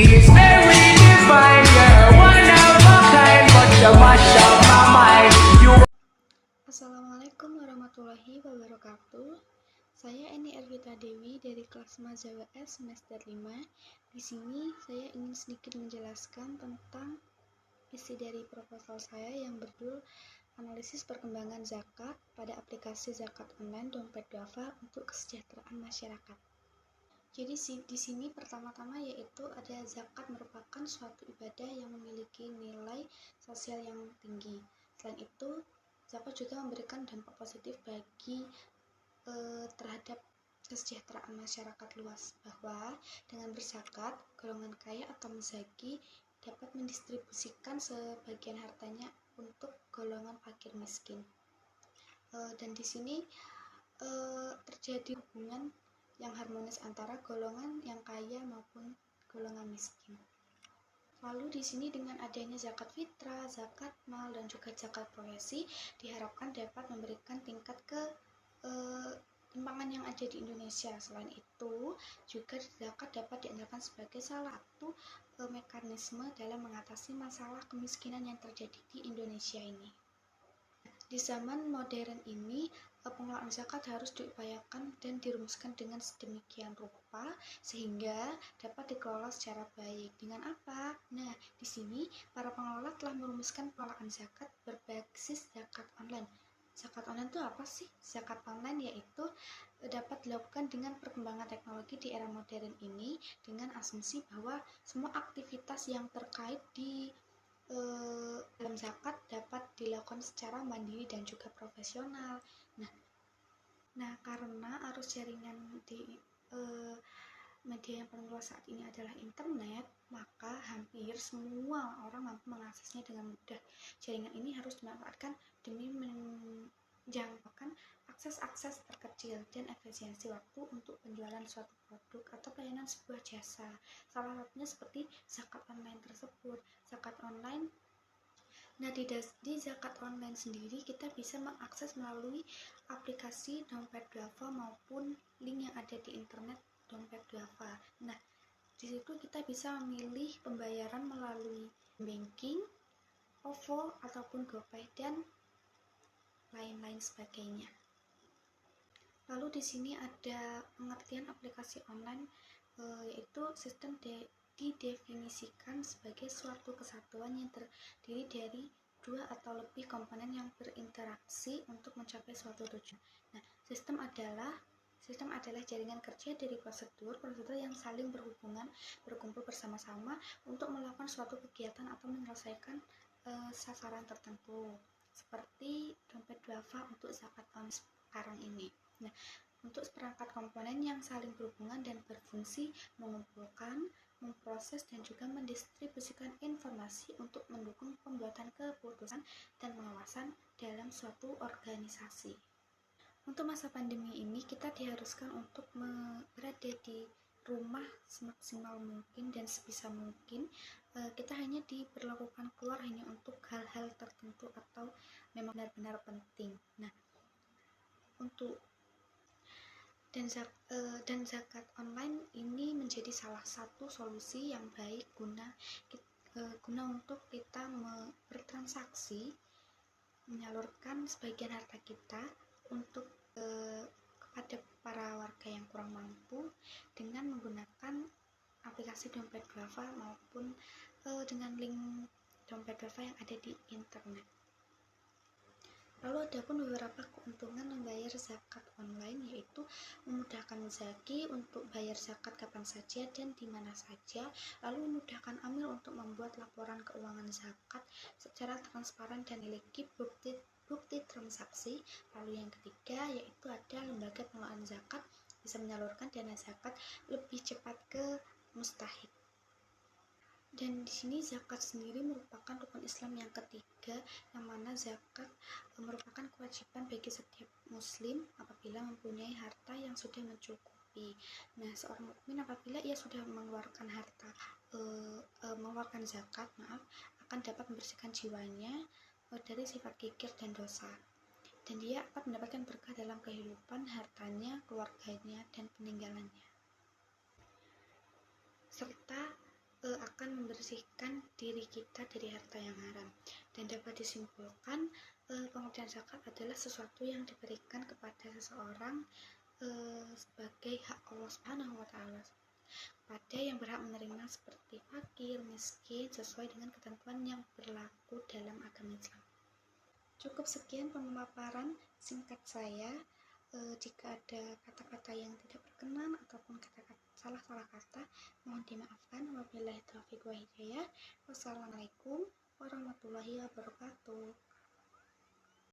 It's very divine, you're one of a kind, but you mash up my mind. Assalamualaikum warahmatullahi wabarakatuh. Saya Eni Ervita Dewi dari kelas Mazawa S semester 5. Di sini saya ingin sedikit menjelaskan tentang isi dari proposal saya yang berjudul Analisis Perkembangan Zakat pada aplikasi zakat online Dompet Duafa untuk kesejahteraan masyarakat. Jadi di sini pertama-tama yaitu ada zakat merupakan suatu ibadah yang memiliki nilai sosial yang tinggi. Selain itu, zakat juga memberikan dampak positif bagi terhadap kesejahteraan masyarakat luas, bahwa dengan berzakat, golongan kaya atau muzaki dapat mendistribusikan sebagian hartanya untuk golongan fakir miskin. Dan di sini terjadi hubungan yang harmonis antara golongan yang kaya maupun golongan miskin. Lalu di sini dengan adanya zakat fitrah, zakat mal, dan juga zakat profesi diharapkan dapat memberikan tingkat ketimpangan yang ada di Indonesia. Selain itu, juga zakat dapat diandalkan sebagai salah satu mekanisme dalam mengatasi masalah kemiskinan yang terjadi di Indonesia ini. Di zaman modern ini, pengelolaan zakat harus diupayakan dan dirumuskan dengan sedemikian rupa sehingga dapat dikelola secara baik. Dengan apa? Nah, di sini para pengelola telah merumuskan pengelolaan zakat berbasis zakat online. Zakat online itu apa sih? Zakat online yaitu dapat dilakukan dengan perkembangan teknologi di era modern ini dengan asumsi bahwa semua aktivitas yang terkait di dalam zakat dapat dilakukan secara mandiri dan juga profesional. Nah, karena arus jaringan di media yang paling luas saat ini adalah internet, maka hampir semua orang mampu mengaksesnya dengan mudah. Jaringan ini harus dimanfaatkan demi menjangkaukan akses terkecil dan efisiensi waktu untuk penjualan suatu produk atau pelayanan sebuah jasa. Salah satunya seperti zakat online tersebut. Zakat online. Nah, di zakat online sendiri kita bisa mengakses melalui aplikasi Dompet Duafa maupun link yang ada di internet Dompet Duafa. Nah, di situ kita bisa memilih pembayaran melalui banking, OVO ataupun GoPay dan lain-lain sebagainya. Lalu di sini ada pengertian aplikasi online, yaitu sistem didefinisikan sebagai suatu kesatuan yang terdiri dari dua atau lebih komponen yang berinteraksi untuk mencapai suatu tujuan. Nah, sistem adalah jaringan kerja dari prosedur yang saling berkumpul bersama-sama untuk melakukan suatu kegiatan atau menyelesaikan sasaran tertentu, seperti Dompet Duafa untuk zakat online sekarang ini. Nah, untuk seperangkat komponen yang saling berhubungan dan berfungsi mengumpulkan, memproses, dan juga mendistribusikan informasi untuk mendukung pembuatan keputusan dan pengawasan dalam suatu organisasi. Untuk masa pandemi ini, kita diharuskan untuk berada di rumah semaksimal mungkin dan sebisa mungkin. Kita hanya diperlakukan keluar hanya untuk hal-hal tertentu atau memang benar-benar penting. Nah, dan zakat online ini menjadi salah satu solusi yang baik guna untuk kita bertransaksi, menyalurkan sebagian harta kita untuk kepada para warga yang kurang mampu dengan menggunakan aplikasi Dompet Duafa maupun dengan link Dompet Duafa yang ada di internet. Lalu ada pun beberapa keuntungan membayar zakat online, yaitu memudahkan muzaki untuk bayar zakat kapan saja dan di mana saja, lalu memudahkan amil untuk membuat laporan keuangan zakat secara transparan dan memiliki bukti transaksi. Lalu yang ketiga yaitu ada lembaga pengelolaan zakat bisa menyalurkan dana zakat lebih cepat ke mustahik. Dan di sini zakat sendiri merupakan rukun Islam yang ketiga, yang mana zakat merupakan kewajiban bagi setiap muslim apabila mempunyai harta yang sudah mencukupi. Nah, seorang mukmin apabila ia sudah mengeluarkan zakat, akan dapat membersihkan jiwanya dari sifat kikir dan dosa. Dan dia akan mendapatkan berkah dalam kehidupan, hartanya, keluarganya, dan peninggalannya. Serta membersihkan diri kita dari harta yang haram. Dan dapat disimpulkan, pengertian zakat adalah sesuatu yang diberikan kepada seseorang sebagai hak Allah Subhanahu wa taala pada yang berhak menerima seperti fakir, miskin sesuai dengan ketentuan yang berlaku dalam agama Islam. Cukup sekian pemaparan singkat saya. Jika ada kata-kata yang tidak berkenan ataupun kata-kata salah kata, mohon dimaafkan. Wabillahi taufiq wa hidayah. Wassalamualaikum warahmatullahi wabarakatuh.